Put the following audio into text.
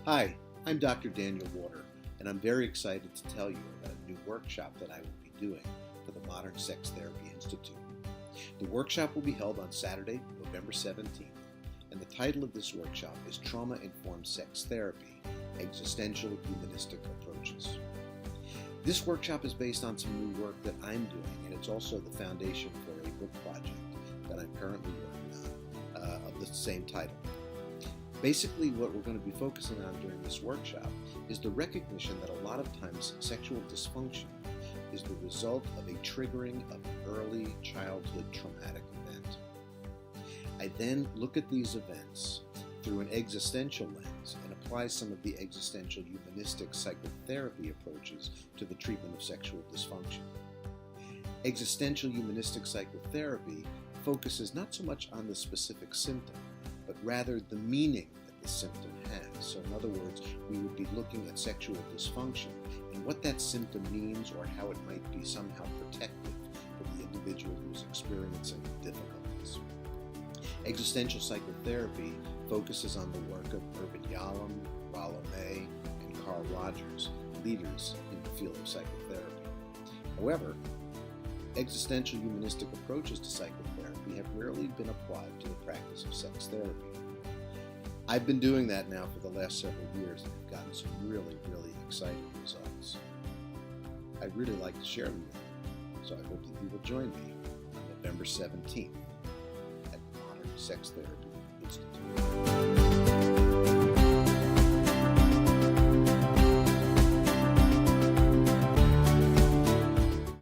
Hi, I'm Dr. Daniel Water, and I'm very excited to tell you about a new workshop that I will be doing for the Modern Sex Therapy Institute. The workshop will be held on Saturday, November 17th, and the title of this workshop is Trauma-Informed Sex Therapy, Existential-Humanistic Approaches. This workshop is based on some new work that I'm doing, and it's also the foundation for a book project that I'm currently working on of the same title. Basically, what we're going to be focusing on during this workshop is the recognition that a lot of times sexual dysfunction is the result of a triggering of an early childhood traumatic event. I then look at these events through an existential lens and apply some of the existential-humanistic psychotherapy approaches to the treatment of sexual dysfunction. Existential-humanistic psychotherapy focuses not so much on the specific symptom, but rather the meaning that the symptom has. So in other words, we would be looking at sexual dysfunction and what that symptom means or how it might be somehow protective for the individual who's experiencing difficulties. Existential psychotherapy focuses on the work of Irvin Yalom, Rollo May, and Carl Rogers, leaders in the field of psychotherapy. However, existential humanistic approaches to psychotherapy have rarely been applied to the practice of sex therapy. I've been doing that now for the last several years and have gotten some really exciting results. I'd really like to share them with you, so I hope that you will join me on November 17th at the Modern Sex Therapy Institute.